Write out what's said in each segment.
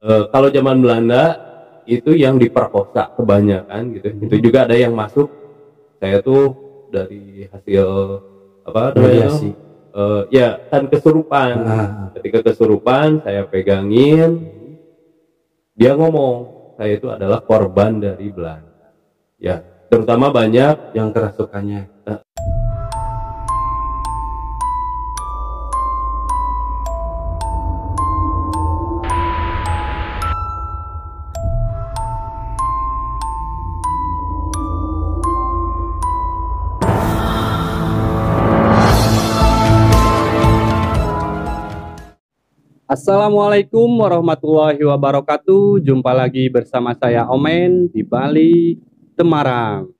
Kalau zaman Belanda itu yang diperkosa kebanyakan gitu. Itu juga ada yang masuk. Saya tuh dari hasil apa namanya? Radiasi. Ya kan kesurupan. Ketika kesurupan saya pegangin, dia ngomong saya itu adalah korban dari Belanda. Ya, terutama banyak yang kerasukannya. Assalamualaikum warahmatullahi wabarakatuh. Jumpa lagi bersama saya Omen di Bali, Semarang.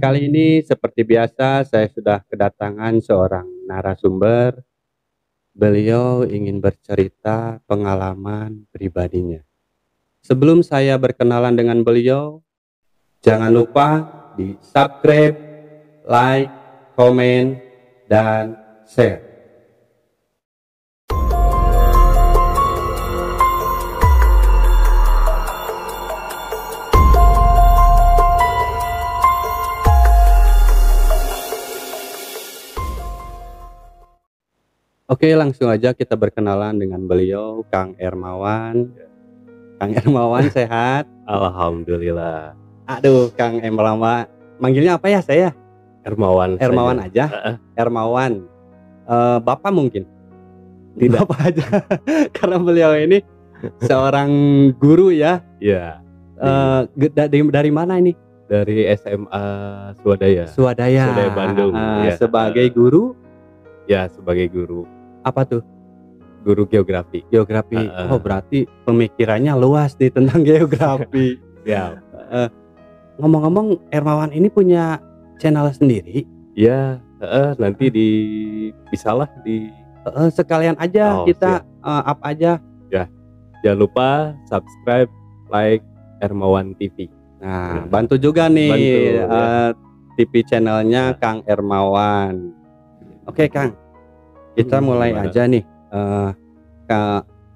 Kali ini seperti biasa saya sudah kedatangan seorang narasumber. Beliau ingin bercerita pengalaman pribadinya. Sebelum saya berkenalan dengan beliau, jangan lupa di subscribe, like, komen, dan share. Oke, langsung aja kita berkenalan dengan beliau, Kang Ermawan. Kang Ermawan sehat? alhamdulillah. Aduh, Kang Ermawan. Manggilnya apa ya saya? Ermawan. Ermawan saja. aja. Ermawan. Bapak mungkin? Tidak. Bapak aja. Karena beliau ini seorang guru ya. Iya. Dari mana ini? Dari SMA Swadaya. Swadaya Bandung. Ya. Sebagai guru? Ya, sebagai guru. Apa tuh? Guru geografi. Geografi. Oh, berarti pemikirannya luas nih tentang geografi. Ya. Ngomong-ngomong, Ermawan ini punya channel sendiri? Ya, nanti bisalah di sekalian aja kita up aja. Ya. Jangan lupa subscribe, like Ermawan TV. Nah, bantu juga nih TV channelnya Kang Ermawan. Oke, Kang. Kita mulai aja nih.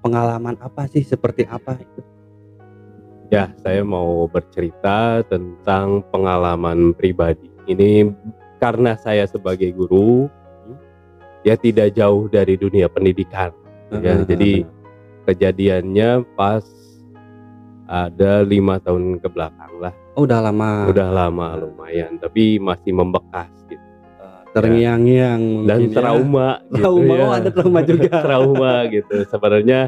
Pengalaman apa sih, seperti apa itu? Ya, saya mau bercerita tentang pengalaman pribadi. Ini karena saya sebagai guru, ya tidak jauh dari dunia pendidikan. Ya, jadi kejadiannya pas ada 5 tahun ke belakang lah. Oh, udah lama. Udah lama lumayan, tapi masih membekas gitu. Terngiang-ngiang Dan trauma ya. Trauma, gitu, ya. Ada trauma juga. Trauma gitu. Sebenarnya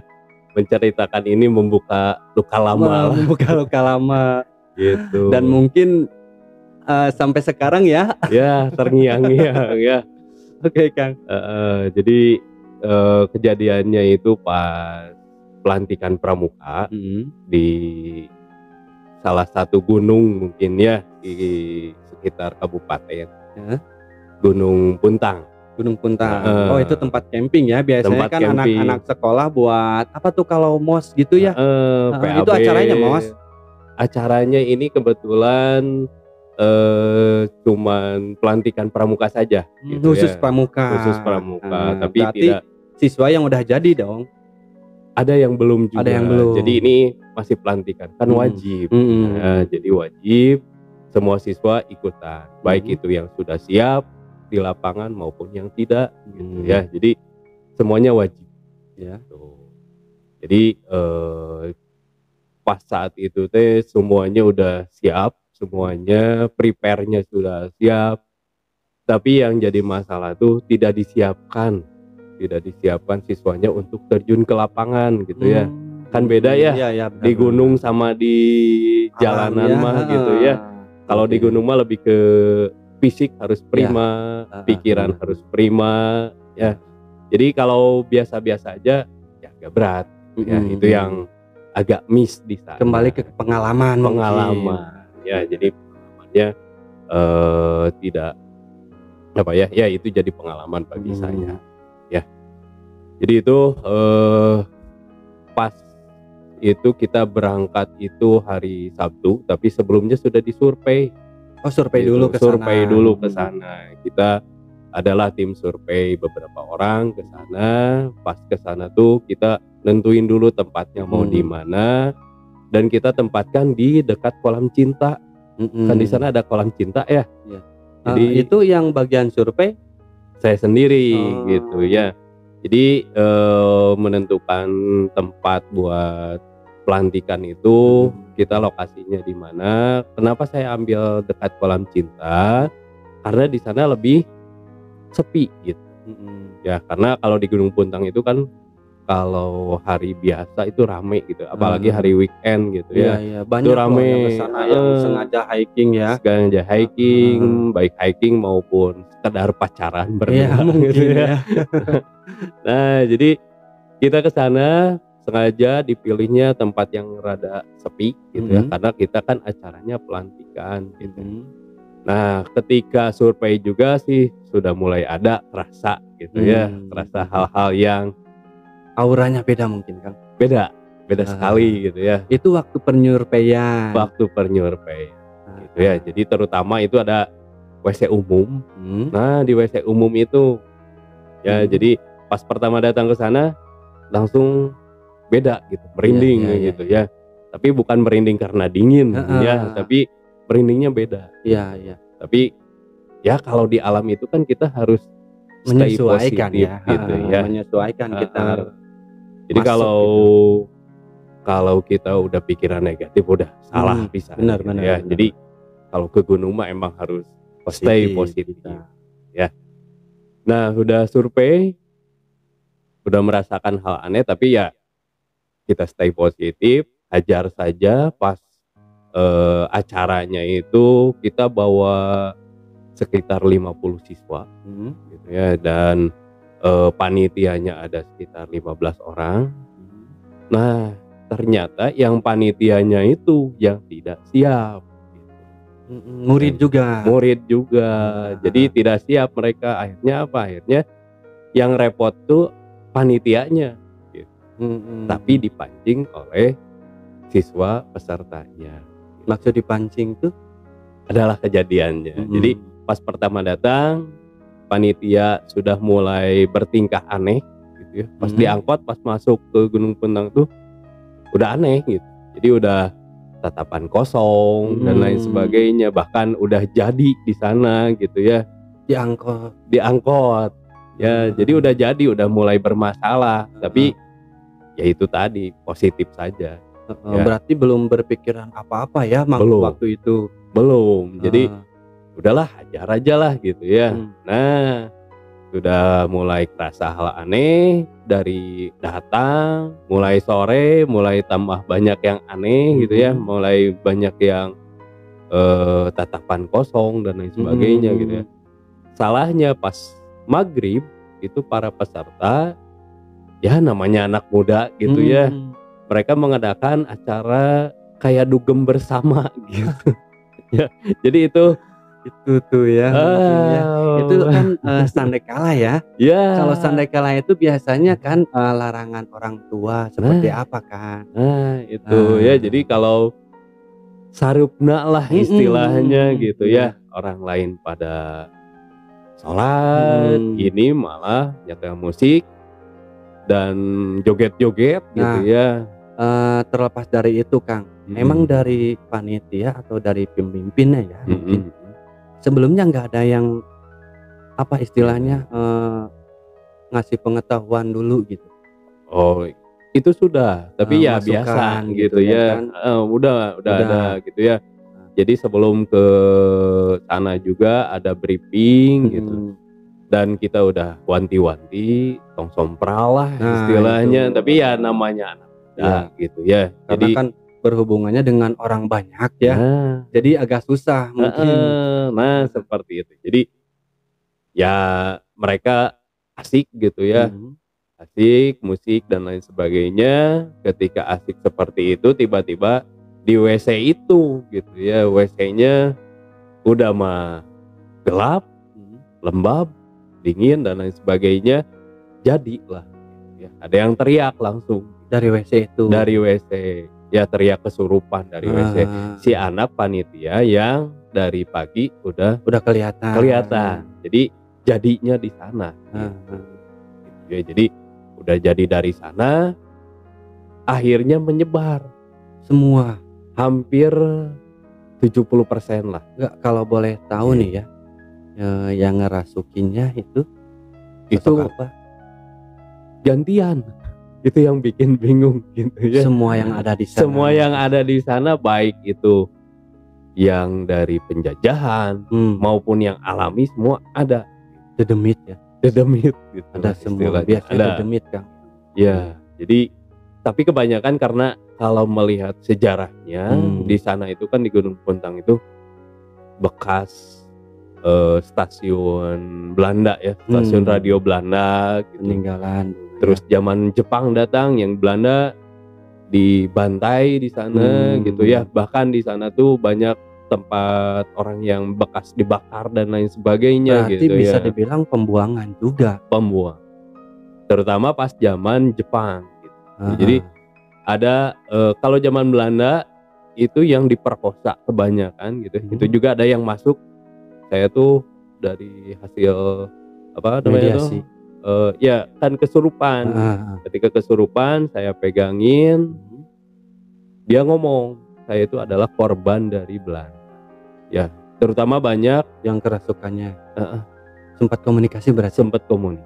menceritakan ini membuka luka lama. Membuka luka lama gitu. Dan mungkin sampai sekarang ya. Ya, terngiang-ngiang ya. Oke, Kang. Jadi kejadiannya itu pas pelantikan pramuka di salah satu gunung mungkin ya di sekitar kabupaten. Gunung Puntang. Gunung Puntang. Oh, itu tempat camping ya. Biasanya tempat kan anak-anak sekolah buat apa tuh kalau MOS gitu ya? PAB. Itu acaranya MOS. Acaranya ini kebetulan cuman pelantikan pramuka saja. Gitu khusus ya. pramuka. Khusus pramuka. Tapi tidak siswa yang udah jadi dong. Ada yang belum juga. Ada yang belum. Jadi ini masih pelantikan kan wajib. Jadi wajib semua siswa ikutan. Baik itu yang sudah siap di lapangan maupun yang tidak gitu ya. Jadi semuanya wajib ya. Jadi pas saat itu semuanya udah siap, semuanya prepare-nya sudah siap. Tapi yang jadi masalah tuh tidak disiapkan siswanya untuk terjun ke lapangan gitu ya. Kan beda ya, benar, di gunung sama di jalanan mah gitu ya. Kalau di gunung mah lebih ke fisik harus prima, pikiran harus prima ya. Jadi kalau biasa-biasa aja ya agak berat ya. Itu yang agak miss di sana. Kembali ke pengalaman. Ya, jadi pengalamannya tidak apa ya, ya itu jadi pengalaman bagi saya ya. Jadi itu pas itu kita berangkat itu hari Sabtu, tapi sebelumnya sudah disurvei. Oh, survei gitu. dulu ke sana. Survei dulu ke sana. Kita adalah tim survei beberapa orang ke sana. Pas ke sana tuh kita nentuin dulu tempatnya mau di mana, dan kita tempatkan di dekat kolam cinta. Kan di sana ada kolam cinta ya. Iya. Jadi itu yang bagian survei saya sendiri gitu ya. Jadi menentukan tempat buat pelantikan itu kita lokasinya di mana. Kenapa saya ambil dekat kolam cinta? Karena di sana lebih sepi gitu. Ya karena kalau di Gunung Puntang itu kan kalau hari biasa itu rame gitu, apalagi hari weekend gitu ya. Iya, Itu banyak loh rame, yang kesana yang sengaja hiking ya. sengaja hiking, baik hiking maupun sekedar pacaran berdua mungkin gitu ya. ya. Nah, jadi kita ke sana sengaja dipilihnya tempat yang rada sepi gitu ya, karena kita kan acaranya pelantikan gitu. Nah, ketika survei juga sih sudah mulai ada terasa gitu ya, terasa hal-hal yang Auranya beda mungkin Kang. beda sekali gitu ya. Itu waktu penyurveian. Waktu penyurveian gitu ya. Jadi terutama itu ada WC umum. Nah, di WC umum itu ya jadi pas pertama datang ke sana langsung beda gitu, merinding gitu ya. Tapi bukan merinding karena dingin ya, tapi merindingnya beda. Iya. Tapi ya kalau di alam itu kan kita harus Menyesuaikan stay positif ya. gitu ya. Menyesuaikan kita harus. Jadi masuk kalau kita udah pikiran negatif udah salah bisa. Benar. Ya. Jadi kalau ke gunung mah emang harus stay positif. Ya. Nah, udah survei, udah merasakan hal aneh, tapi ya kita stay positif, hajar saja. Pas acaranya itu kita bawa sekitar 50 siswa gitu ya, dan panitianya ada sekitar 15 orang. Nah, ternyata yang panitianya itu yang tidak siap. Murid juga. Jadi tidak siap mereka. Akhirnya apa? Akhirnya yang repot tuh panitianya gitu. Tapi dipancing oleh siswa pesertanya. Maksud dipancing tuh adalah kejadiannya. Jadi pas pertama datang panitia sudah mulai bertingkah aneh gitu ya. Pas diangkot, pas masuk ke Gunung Puntang tuh udah aneh gitu. Jadi udah tatapan kosong dan lain sebagainya, bahkan udah jadi di sana gitu ya. Diangkot. Ya, jadi udah mulai bermasalah, tapi ya itu tadi positif saja. Ya. Berarti belum berpikiran apa-apa ya waktu itu. Belum. Jadi udahlah, hajar aja lah gitu ya. Nah, sudah mulai kerasa hal aneh dari datang, mulai sore, mulai tambah banyak yang aneh gitu ya, mulai banyak yang tatapan kosong dan lain sebagainya gitu ya. Salahnya pas maghrib itu para peserta, ya namanya anak muda gitu ya, mereka mengadakan acara kayak dugem bersama gitu. Ya, jadi itu tuh ya, itu kan sandekala ya. Kalau sandekala itu biasanya kan larangan orang tua seperti apa kan? Itu ya, jadi kalau sarupna lah istilahnya gitu ya, orang lain pada sholat, ini malah nyetel musik dan joget-joget gitu ya. Terlepas dari itu Kang, emang dari panitia atau dari pemimpinnya ya mungkin sebelumnya nggak ada yang apa istilahnya ngasih pengetahuan dulu gitu? Oh, itu sudah, tapi ya biasa gitu ya. Kan? Udah ada gitu ya. Jadi sebelum ke sana juga ada briefing gitu. Dan kita udah wanti-wanti, tong sompral lah istilahnya. Tapi ya namanya anak muda gitu ya. Karena jadi kan berhubungannya dengan orang banyak ya. Jadi agak susah mungkin. Nah, seperti itu. Jadi ya mereka asik gitu ya. Asik, musik dan lain sebagainya. Ketika asik seperti itu, tiba-tiba di WC itu gitu ya, WC-nya udah mah gelap, lembab, dingin dan lain sebagainya. Jadilah ya, ada yang teriak langsung dari WC itu. Dari WC. Ya teriak kesurupan dari WC. Si anak panitia yang dari pagi udah kelihatan. Jadi jadinya di sana. Ya, jadi udah jadi dari sana, akhirnya menyebar Semua. hampir 70% lah. Enggak, kalau boleh tahu nih ya, yang ngerasukinya itu Itu sosok apa? gantian. Itu yang bikin bingung gitu ya. Semua yang ada di sana. Semua yang ada di sana, baik itu yang dari penjajahan maupun yang alami, semua ada. Dedemit ya. Dedemit gitu Ada lah semua. istilahnya. Biasanya Ada. dedemit, Kang. Ya, jadi tapi kebanyakan karena kalau melihat sejarahnya di sana itu kan di Gunung Puntang itu bekas stasiun Belanda ya, stasiun radio Belanda gitu. Peninggalan. Terus zaman Jepang datang, yang Belanda dibantai di sana gitu ya. Bahkan di sana tuh banyak tempat orang yang bekas dibakar dan lain sebagainya. Berarti gitu bisa ya. dibilang pembuangan juga. Pembuang. Terutama pas zaman Jepang gitu. Jadi ada kalau zaman Belanda itu yang diperkosa kebanyakan gitu. Itu juga ada yang masuk. Saya tuh dari hasil apa namanya mediasi. Ya kan kesurupan. Ketika kesurupan saya pegangin, dia ngomong saya itu adalah korban dari Belanda. Ya, terutama banyak yang kerasukannya. Sempat komunikasi berarti. Sempat komunikasi.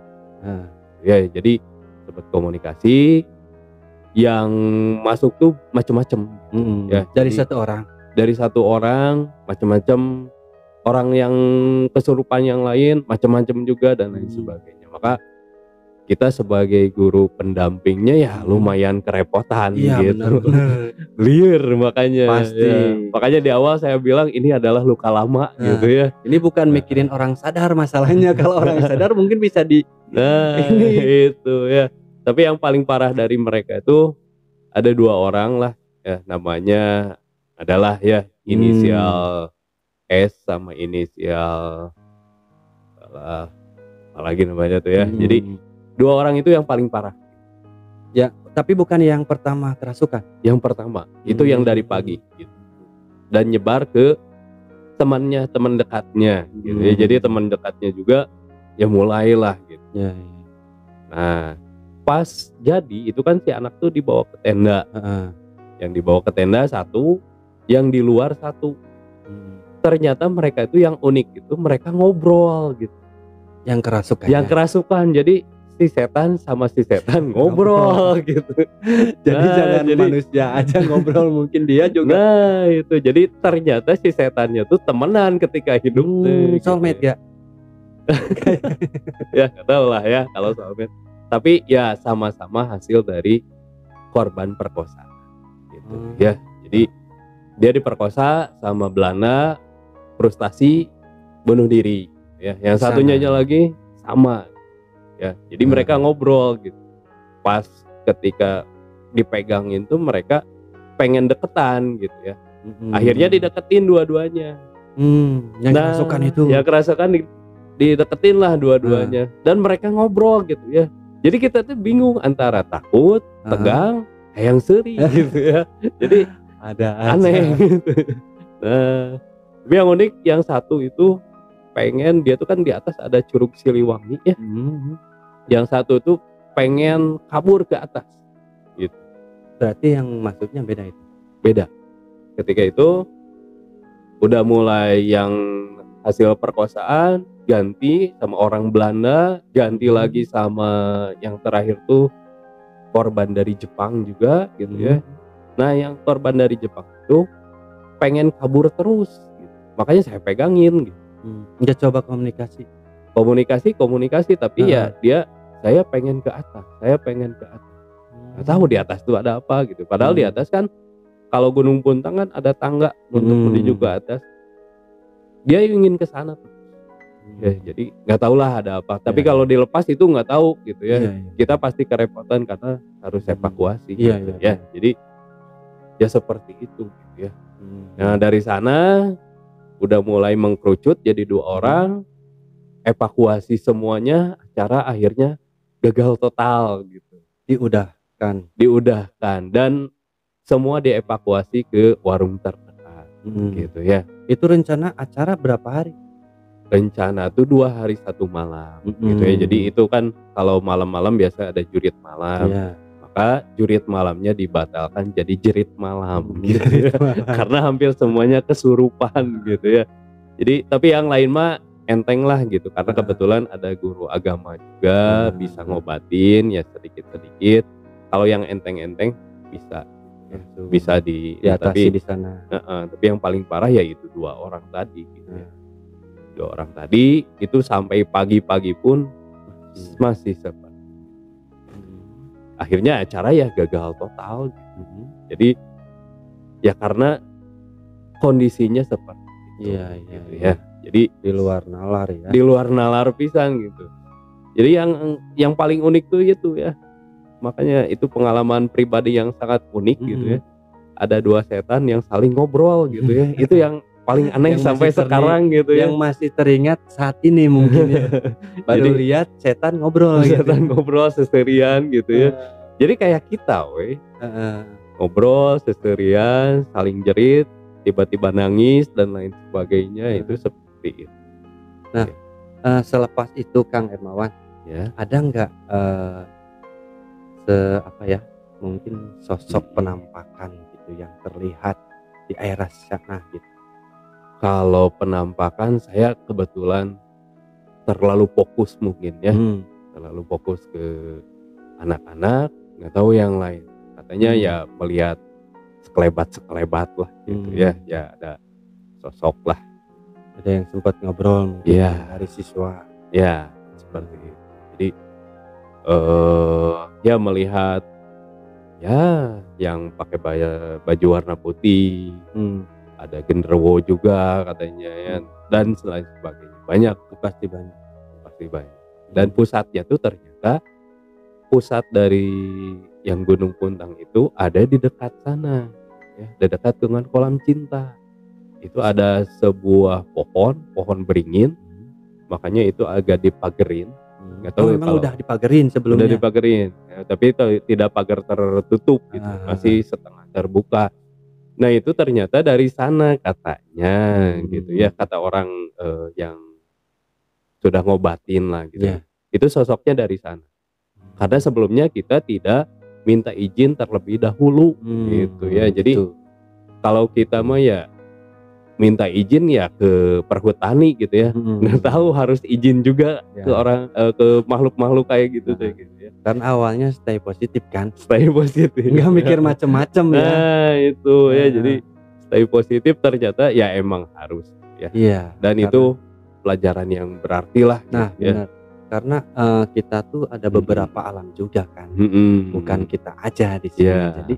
Ya, jadi sempat komunikasi. Yang masuk tuh macam-macam. Ya, dari jadi satu orang. Dari satu orang, macam-macam. Orang yang kesurupan yang lain macam-macam juga dan lain sebagainya. Maka kita sebagai guru pendampingnya ya lumayan kerepotan gitu. Liar makanya. Pasti. Ya. Makanya di awal saya bilang ini adalah luka lama gitu ya. Ini bukan mikirin orang sadar masalahnya. Kalau orang sadar mungkin bisa di itu ya. Tapi yang paling parah dari mereka itu ada 2 orang lah ya, namanya adalah ya inisial S sama inisial apa lagi namanya tuh ya. Jadi 2 orang itu yang paling parah. Ya, tapi bukan yang pertama kerasukan. Yang pertama itu yang dari pagi gitu. Dan nyebar ke temannya, teman dekatnya gitu ya. Jadi teman dekatnya juga ya mulailah gitu. Nah, pas jadi itu kan si anak tuh dibawa ke tenda. Yang dibawa ke tenda 1, yang di luar 1. Ternyata mereka itu yang unik itu mereka ngobrol gitu. Yang kerasukan. Yang kerasukan. Jadi si setan sama si setan ngobrol gitu. Jadi jangan manusia aja ngobrol, mungkin dia juga. Nah, itu. Jadi ternyata si setannya tuh temenan ketika hidup tuh. Soulmate ya. Ya, enggak tahu lah ya kalau soulmate. Tapi ya sama-sama hasil dari korban perkosaan gitu. Ya. Jadi dia diperkosa sama Belanda, frustasi, bunuh diri ya. Yang satunya lagi sama ya. Jadi mereka ngobrol gitu. Pas ketika dipegangin tuh mereka pengen deketan gitu ya. Akhirnya dideketin dua-duanya. Yang kerasukan itu. Ya kerasukan dideketin lah dua-duanya. Dan mereka ngobrol gitu ya. Jadi kita tuh bingung antara takut, tegang, hayang seri gitu ya. Jadi ada aneh gitu. Nah, tapi yang unik yang satu itu pengen, dia tuh kan di atas ada Curug Siliwangi ya. Yang satu tuh pengen kabur ke atas gitu. Berarti yang maksudnya beda itu. Beda. Ketika itu udah mulai yang hasil perkosaan ganti sama orang Belanda, ganti lagi sama yang terakhir tuh korban dari Jepang juga gitu ya. Nah, yang korban dari Jepang itu pengen kabur terus gitu. Makanya saya pegangin gitu. Udah coba komunikasi tapi ya saya pengen ke atas. Nggak tahu di atas tuh ada apa gitu. Padahal di atas kan kalau Gunung Puntang kan ada tangga untuk menuju ke atas. Dia ingin ke sana tuh. Ya, jadi nggak tahu lah ada apa. Tapi kalau dilepas itu nggak tahu gitu ya. Kita pasti kerepotan karena harus evakuasi. Gitu. Ya, jadi ya seperti itu gitu ya. Nah, dari sana udah mulai mengkerucut jadi 2 orang, evakuasi semuanya, acara akhirnya gagal total gitu. Diudahkan dan semua dievakuasi ke warung terdekat gitu ya. Itu rencana acara berapa hari? Rencana tuh 2 hari 1 malam gitu ya. Jadi itu kan kalau malam-malam biasa ada jurit malam. maka jurit malamnya dibatalkan jadi jerit malam gitu ya. Karena hampir semuanya kesurupan gitu ya. Jadi tapi yang lain mah enteng lah gitu, karena kebetulan ada guru agama juga bisa ngobatin ya sedikit-sedikit. Kalau yang enteng-enteng bisa diatasi di sana. Tapi yang paling parah ya itu 2 orang tadi gitu ya. 2 orang tadi itu sampai pagi-pagi pun masih seperti. Akhirnya acara ya gagal total gitu. Jadi ya karena kondisinya seperti itu. Gitu ya. Jadi Di luar nalar ya. Di luar nalar pisan gitu. Jadi yang paling unik tuh itu ya. Makanya itu pengalaman pribadi yang sangat unik gitu ya. Ada 2 setan yang saling ngobrol gitu ya. Itu yang paling aneh sampai sekarang gitu ya. Yang masih teringat saat ini mungkin ya. Baru lihat setan ngobrol Setan ngobrol seserian gitu ya. Jadi kayak kita ngobrol seserian, saling jerit, tiba-tiba nangis dan lain sebagainya. Itu seperti itu. Nah, selepas itu Kang Hermawan ya, ada nggak mungkin sosok penampakan gitu yang terlihat di daerah sana gitu? Kalau penampakan saya kebetulan terlalu fokus mungkin ya. Terlalu fokus ke anak-anak, nggak tahu yang lain. Katanya ya melihat sekelebat lah gitu ya. Ya ada sosok lah. Ada yang sempat ngobrol mungkin dari siswa. Ya, seperti itu. Jadi ya melihat ya yang pakai baju warna putih. Ada genderuwo juga katanya ya, dan selain sebagainya. Banyak, pasti banyak. Dan pusatnya tuh ternyata pusat dari yang Gunung Puntang itu ada di dekat sana ya, di dekat dengan kolam cinta. Itu ada sebuah pohon beringin, makanya itu agak dipagerin. Nggak tahu memang udah dipagerin sebelumnya. Udah dipagerin ya, tapi tidak pagar tertutup gitu, masih setengah terbuka. Nah itu ternyata dari sana katanya gitu ya, kata orang yang sudah ngobatin lah gitu. Itu sosoknya dari sana. Karena sebelumnya kita tidak minta izin terlebih dahulu gitu ya. Jadi kalau kita mah ya minta izin ya ke perhutani gitu ya. Nggak tahu harus izin juga ke orang ke makhluk-makhluk kayak gitu gitu ya. Kan awalnya stay positif kan. Stay positif. Nggak mikir macem-macem ya. Nah itu ya, jadi stay positif ternyata ya emang harus ya. Dan itu pelajaran yang berarti lah. Nah gitu, benar. Karena kita tuh ada beberapa alam juga kan. Bukan kita aja di sini. Jadi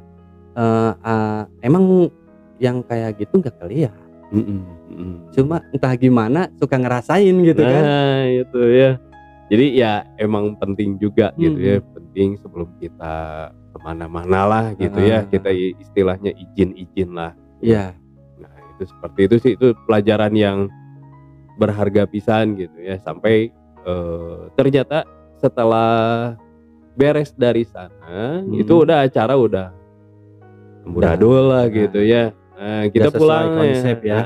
emang yang kayak gitu nggak kelihatan. Cuma entah gimana suka ngerasain gitu kan. Nah itu ya. Jadi ya emang penting juga gitu ya. Penting sebelum kita kemana-mana lah gitu ya. Kita istilahnya izin lah. Nah itu seperti itu sih. Itu pelajaran yang berharga pisan gitu ya. Sampai ternyata setelah beres dari sana itu udah acara udah amburadul lah gitu ya. Nah, kita pulang konsep ya.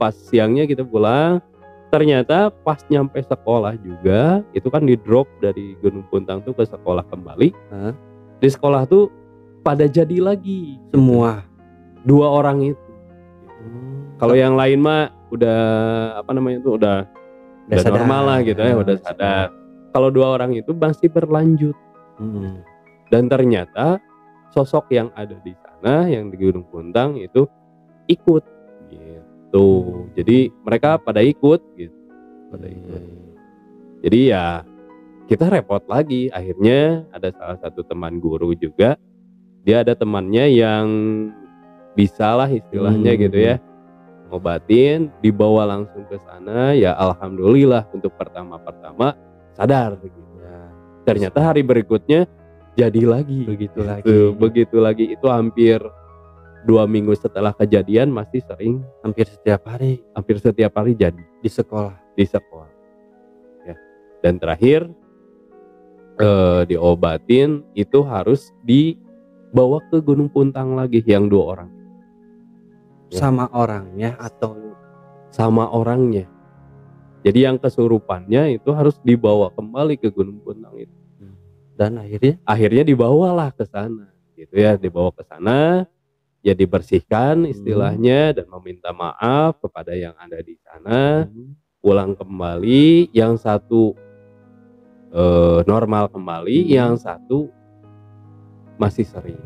Pas siangnya kita pulang, ternyata pas nyampe sekolah juga itu kan di drop dari Gunung Puntang tuh ke sekolah kembali. Di sekolah tuh pada jadi lagi semua 2 orang itu. Kalau yang lain mah udah udah normal lah gitu ya, udah sadar. Kalau 2 orang itu masih berlanjut. Dan ternyata sosok yang ada di sana, yang di Gunung Puntang itu ikut gitu. Jadi mereka pada ikut gitu. Jadi ya kita repot lagi. Akhirnya ada salah satu teman guru juga, dia ada temannya yang bisa lah istilahnya gitu ya, ngobatin, dibawa langsung ke sana. Ya alhamdulillah untuk pertama sadar gitu. Ternyata hari berikutnya jadi lagi begitu lagi. Itu hampir 2 minggu setelah kejadian masih sering, hampir setiap hari jadi di sekolah ya. Dan terakhir diobatin itu harus dibawa ke Gunung Puntang lagi yang 2 orang ya. Sama orangnya atau sama orangnya. Jadi yang kesurupannya itu harus dibawa kembali ke Gunung Puntang itu. Dan akhirnya dibawalah ke sana gitu ya, dibawa ke sana, ya dibersihkan istilahnya dan meminta maaf kepada yang ada di sana. Pulang kembali, yang satu normal kembali, yang satu masih sering.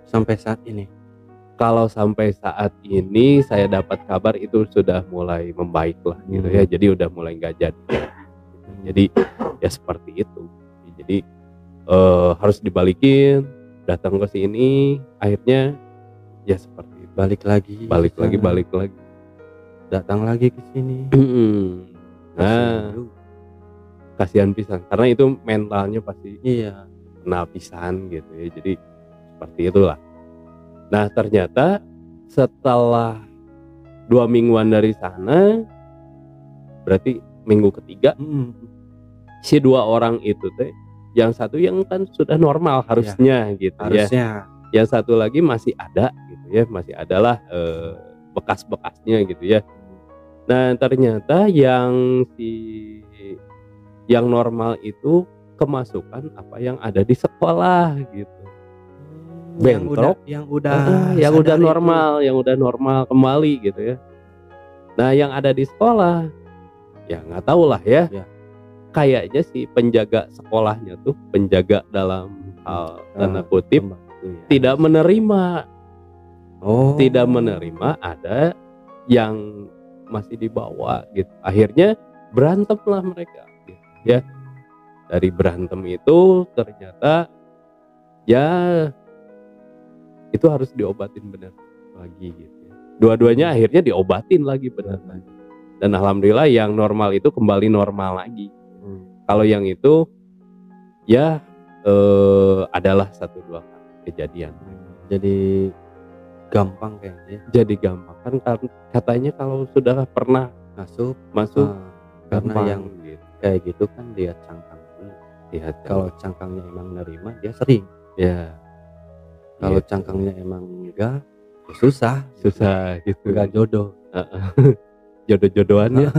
Sampai saat ini. Kalau sampai saat ini saya dapat kabar itu sudah mulai membaik lah gitu ya, jadi udah mulai nggak jadi. Jadi ya seperti itu. Jadi harus dibalikin, datang ke sini, akhirnya ya seperti itu. Balik lagi, datang lagi ke sini. Nah, kasihan pisan karena itu mentalnya pasti kena pisan gitu ya. Jadi seperti itulah. Nah, ternyata setelah 2 mingguan dari sana, berarti minggu ketiga, si 2 orang itu teh, yang satu yang kan sudah normal harusnya gitu ya. Yang satu lagi masih ada gitu ya, masih adalah bekas-bekasnya gitu ya. Nah, ternyata yang normal itu kemasukan apa yang ada di sekolah gitu. Bentrok yang udah normal kembali gitu ya. Nah, yang ada di sekolah ya nggak tahu lah ya. Kayaknya si penjaga sekolahnya tuh, penjaga dalam hal tanda kutip, tidak menerima. Tidak menerima ada yang masih dibawa gitu. Akhirnya berantemlah mereka gitu, ya. Dari berantem itu ternyata ya itu harus diobatin benar lagi gitu ya. Dua-duanya akhirnya diobatin lagi benar lagi. Dan alhamdulillah yang normal itu kembali normal lagi. Kalau yang itu ya adalah 1-2 kali kejadian. Jadi gampang kayaknya. Jadi gampang kan katanya kalau sudah pernah masuk karena gampang, yang gitu. Kayak gitu kan lihat cangkang. Kalau cangkangnya emang nerima dia sering. Ya. Kalau cangkangnya emang enggak, ya susah gitu. Enggak jodoh. Jodoh-jodohannya.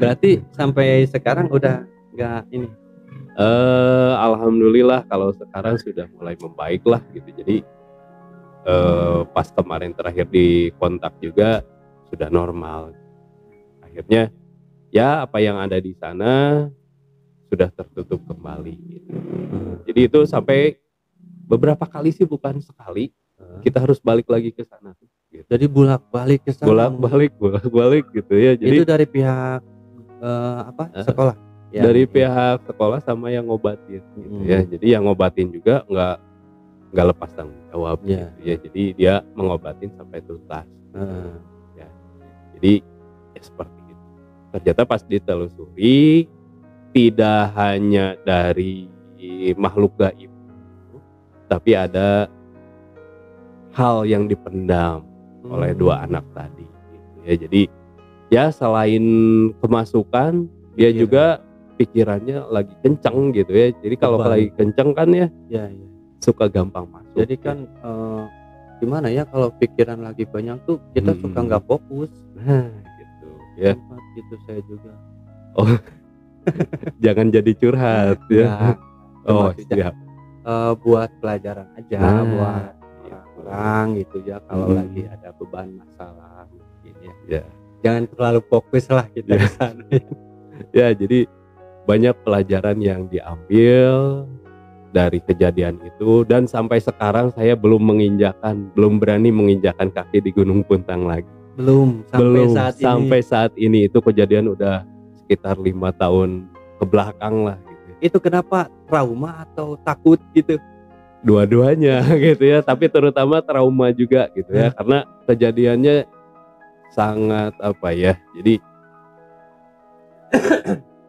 Berarti sampai sekarang udah enggak ini. Alhamdulillah kalau sekarang sudah mulai membaik lah gitu. Jadi pas kemarin terakhir di kontak juga sudah normal. Akhirnya ya apa yang ada di sana sudah tertutup kembali gitu. Jadi itu sampai beberapa kali sih, bukan sekali. Kita harus balik lagi ke sana gitu. Jadi bolak-balik ke sana. Bolak-balik gitu ya. Jadi itu dari pihak sekolah. Ya, dari pihak sekolah sama yang ngobatin gitu ya. Jadi yang ngobatin juga nggak lepas tanggung jawab gitu ya. Jadi dia mengobatin sampai tuntas. Ya. Jadi ya seperti itu. Ternyata pas ditelusuri tidak hanya dari makhluk gaib, tapi ada hal yang dipendam oleh 2 anak tadi gitu ya. Jadi ya selain kemasukan, dia juga pikirannya lagi kencang gitu ya. Jadi kalau lagi kencang kan ya suka gampang masuk. Jadi kan gimana ya, kalau pikiran lagi banyak tuh kita suka nggak fokus. Nah gitu ya. Gitu saya juga. Jangan jadi curhat ya. Siap. Buat pelajaran aja, buat orang gitu ya, kalau lagi ada beban masalah mungkin ya. Jangan terlalu fokus lah kita di sana. Ya, jadi banyak pelajaran yang diambil dari kejadian itu, dan sampai sekarang saya belum berani menginjakan kaki di Gunung Puntang lagi. Sampai saat ini itu kejadian udah sekitar 5 tahun ke belakang lah gitu. Itu kenapa, trauma atau takut gitu? Dua-duanya gitu ya, tapi terutama trauma juga gitu ya, karena kejadiannya sangat apa ya, jadi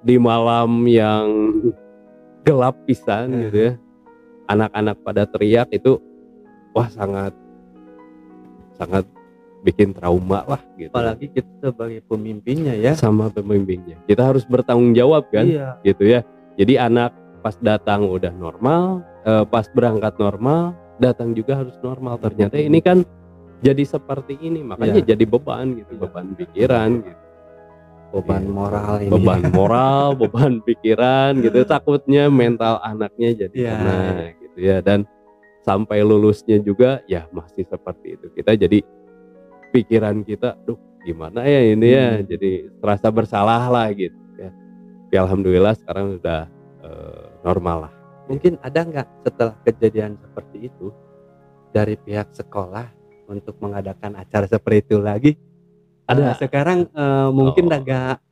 di malam yang gelap pisan gitu ya, anak-anak pada teriak itu, wah sangat bikin trauma lah gitu. Apalagi kita sebagai pemimpinnya ya. Sama pemimpinnya, kita harus bertanggung jawab kan, gitu ya. Jadi anak pas datang udah normal, pas berangkat normal, datang juga harus normal. Ternyata ini kan jadi seperti ini, makanya jadi beban gitu, beban pikiran gitu. beban Gitu. moral ini. Beban moral, beban pikiran gitu. Takutnya mental anaknya jadi Iya, kena gitu ya. Dan sampai lulusnya juga ya masih seperti itu. Kita jadi pikiran kita, duh gimana ya ini ya. Jadi terasa bersalah lah gitu ya. Tapi alhamdulillah sekarang udah normal lah. Mungkin ada nggak setelah kejadian seperti itu dari pihak sekolah untuk mengadakan acara seperti itu lagi? Ada. Sekarang mungkin agak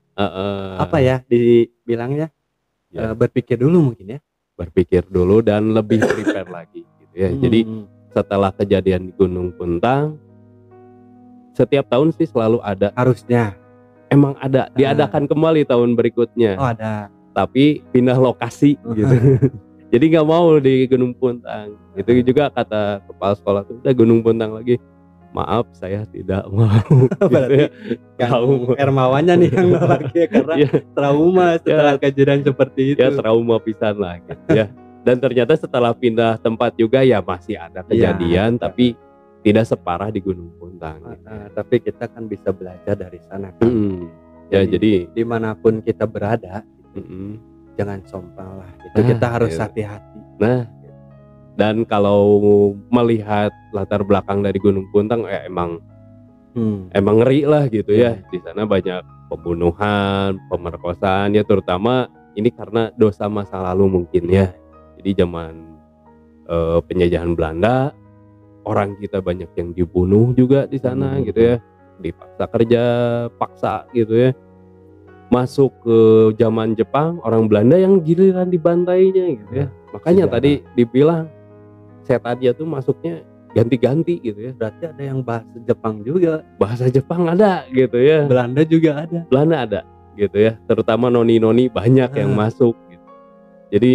apa ya dibilangnya Ya, berpikir dulu mungkin ya. berpikir dulu dan lebih prepare lagi gitu ya. Jadi setelah kejadian di Gunung Puntang, setiap tahun sih selalu ada. Harusnya. Emang ada, diadakan kembali tahun berikutnya. Oh ada. Tapi pindah lokasi gitu. Jadi nggak mau di Gunung Puntang. Itu juga kata kepala sekolah tuh, udah Gunung Puntang lagi. Maaf, saya tidak mau. Berarti Kang Hermawannya nih yang nolak ya karena trauma setelah kejadian seperti itu. Ya trauma pisan lah gitu ya. Dan ternyata setelah pindah tempat juga ya masih ada kejadian, tapi tidak separah di Gunung Puntang. Tapi kita kan bisa belajar dari sana kan. Ya jadi dimanapun kita berada, jangan sombong lah. Itu kita harus hati-hati. Nah, dan kalau melihat latar belakang dari Gunung Puntang emang ngeri lah gitu ya. Di sana banyak pembunuhan, pemerkosaan ya, terutama ini karena dosa masa lalu mungkin ya. Jadi zaman penjajahan Belanda, orang kita banyak yang dibunuh juga di sana gitu ya. Dipaksa kerja, paksa gitu ya. Masuk ke zaman Jepang, orang Belanda yang giliran dibantainya gitu ya. Makanya tadi dibilang setannya tuh masuknya ganti-ganti gitu ya. Berarti ada yang bahasa Jepang juga. Bahasa Jepang ada gitu ya. Belanda juga ada. Belanda ada gitu ya. Terutama noni-noni banyak yang masuk gitu. Jadi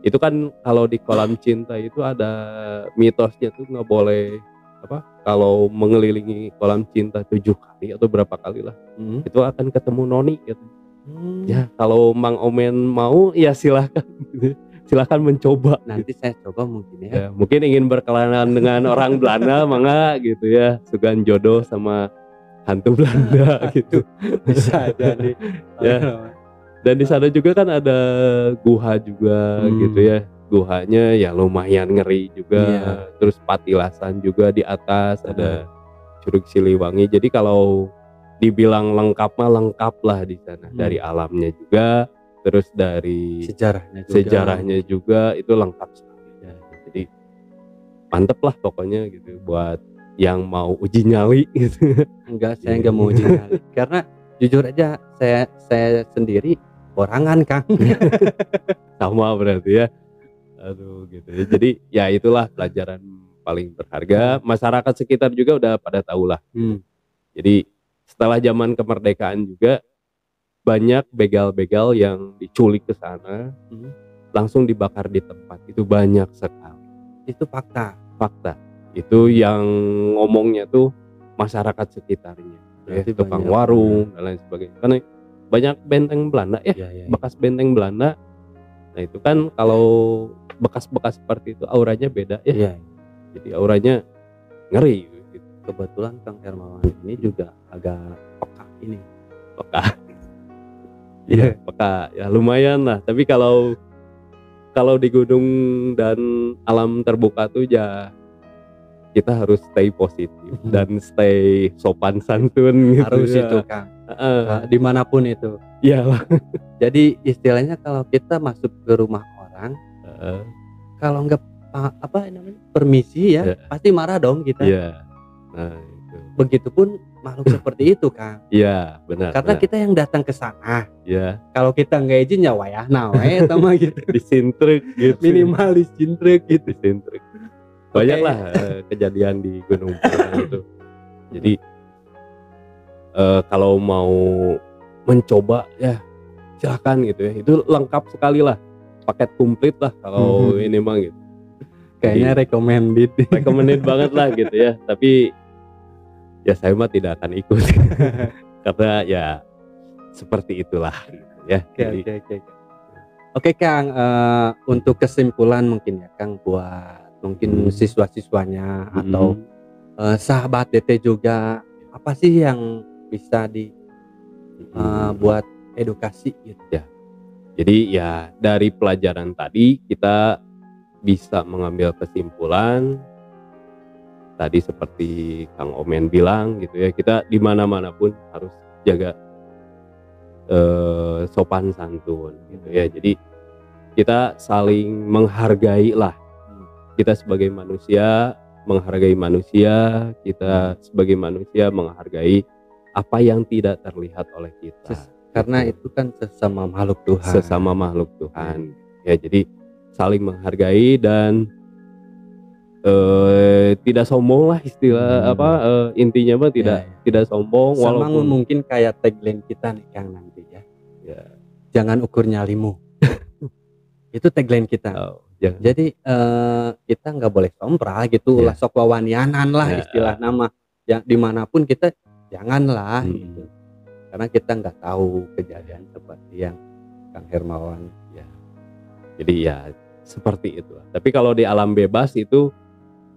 itu kan kalau di kolam cinta itu ada mitosnya tuh nggak boleh kalau mengelilingi kolam cinta 7 kali atau berapa kali lah, itu akan ketemu noni gitu. Ya kalau Mang Omen mau ya silahkan silahkan mencoba. Nanti saya coba mungkin ya. Mungkin ingin berkelana dengan orang Belanda mangga gitu ya, sugan jodoh sama hantu Belanda gitu. Bisa jadi. Ya. Dan di sana juga kan ada guha juga gitu ya. Guhanya ya lumayan ngeri juga. Terus patilasan juga di atas, ada Curug Siliwangi. Jadi kalau dibilang lengkap mah lengkap lah di sana. Dari alamnya juga, terus dari sejarahnya juga itu lengkap sekali ya. Jadi mantep lah pokoknya gitu buat yang mau uji nyali gitu. Enggak, saya enggak mau uji nyali. Karena jujur aja saya sendiri orangan Kang. Sama berarti ya. Aduh gitu ya. Jadi ya itulah pelajaran paling berharga. Masyarakat sekitar juga udah pada tahu lah. Jadi setelah zaman kemerdekaan juga banyak begal-begal yang diculik ke sana, langsung dibakar di tempat. Itu banyak sekali. Itu fakta. Itu yang ngomongnya tuh masyarakat sekitarnya. Ya, tukang warung dan lain sebagainya. Karena banyak benteng Belanda bekas benteng Belanda. Nah itu kan kalau bekas-bekas seperti itu auranya beda ya. Jadi auranya ngeri gitu. Kebetulan Kang Hermawan ini juga agak peka ini. Peka ya lumayan lah. Tapi kalau di gunung dan alam terbuka tuh ya kita harus stay positif dan stay sopan santun gitu. Harus itu Kang. Dimanapun itu. Iyalah. Jadi istilahnya kalau kita masuk ke rumah orang, kalau nggak permisi ya, pasti marah dong kita. Nah itu. Begitupun makhluk seperti itu Kang. Iya benar. Karena kita yang datang ke sana. Kalau kita nggak izin ya wayah sama gitu. Disintrek gitu. Minimal disintrek gitu. Disintrek. Banyak lah kejadian di Gunung Puntang itu. Jadi kalau mau mencoba ya silakan gitu ya. Itu lengkap sekali lah, paket komplit lah kalau ini mah gitu. Kayaknya recommended banget lah gitu ya. Tapi ya saya mah tidak akan ikut karena ya seperti itulah gitu ya. Oke Kang, untuk kesimpulan mungkin ya Kang buat mungkin siswa-siswanya atau sahabat DT juga, apa sih yang bisa buat edukasi gitu. Ya. Jadi ya dari pelajaran tadi kita bisa mengambil kesimpulan tadi seperti Kang Omen bilang gitu ya, kita di mana-mana pun harus jaga sopan santun gitu ya. Jadi kita saling menghargai lah. Kita sebagai manusia menghargai manusia, kita sebagai manusia menghargai apa yang tidak terlihat oleh kita. Karena itu kan sesama makhluk Tuhan. Sesama makhluk Tuhan. Ya, jadi saling menghargai dan tidak sombong lah istilah intinya mah tidak sombong. Sama walaupun mungkin kayak tagline kita nih Kang nanti ya. Jangan ukur nyalimu. Itu tagline kita. Jadi kita nggak boleh sompral gitu lah, sok wawanianan lah istilah nama. Yang dimanapun kita janganlah gitu. Karena kita nggak tahu kejadian seperti yang Kang Hermawan ya. Jadi ya seperti itu. Tapi kalau di alam bebas itu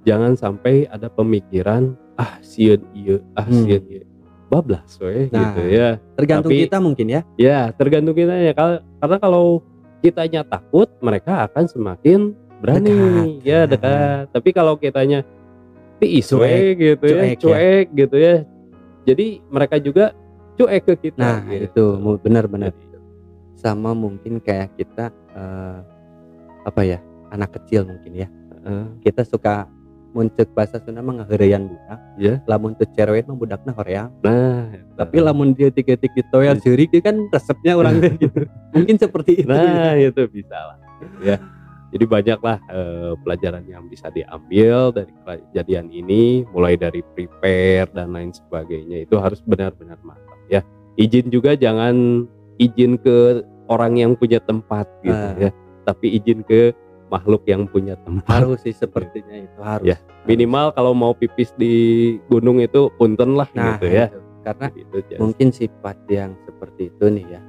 jangan sampai ada pemikiran sieun ieu, sieun ieu. Bablas we gitu ya. Tergantung kita mungkin ya. Ya, tergantung kita ya. Karena kalau kitanya takut, mereka akan semakin berani dekat. Tapi kalau kitanya tiis we gitu ya, cuek gitu ya. Jadi mereka juga cuek ke kita. Nah, gitu. Itu benar-benar. Sama mungkin kayak kita anak kecil mungkin ya. Kita suka muncul bahasa Sunda mah ngaheureyan budak. Lamun teu cerewet mah budakna horeang. Tapi lamun dia tiga-tiga ditoel jeurik kan resepnya orang teh gitu. Mungkin seperti itu. Nah, itu bisa lah. Ya. Jadi banyaklah pelajaran yang bisa diambil dari kejadian ini, mulai dari prepare dan lain sebagainya. Itu harus benar-benar matang ya. Izin juga jangan izin ke orang yang punya tempat gitu ya. Tapi izin ke makhluk yang punya tempat. Harus sih sepertinya itu harus. Ya, minimal kalau mau pipis di gunung itu punten lah gitu ya. Itu. Karena mungkin sifat yang seperti itu nih ya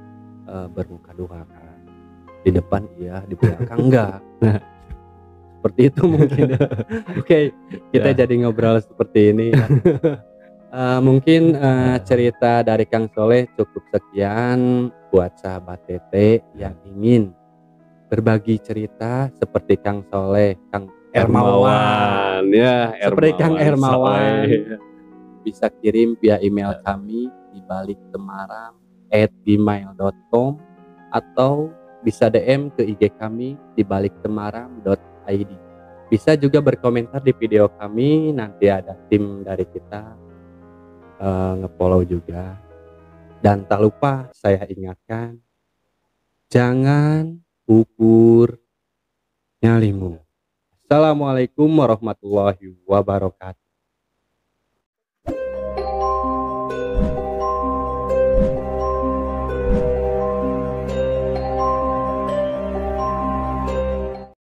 bermuka dua kan. Di depan iya, di belakang enggak. Seperti itu mungkin. Oke, kita jadi ngobrol seperti ini. Ya. Mungkin cerita dari Kang Soleh cukup sekian buat sahabat Tete yang ingin berbagi cerita seperti Kang Soleh, Kang Hermawan ya, seperti Kang Hermawan bisa kirim via email kami di baliktemarang@gmail.com atau bisa DM ke IG kami di baliktemarang.id. Bisa juga berkomentar di video kami, nanti ada tim dari kita nge-follow juga. Dan tak lupa saya ingatkan, jangan ukur nyalimu. Assalamualaikum warahmatullahi wabarakatuh.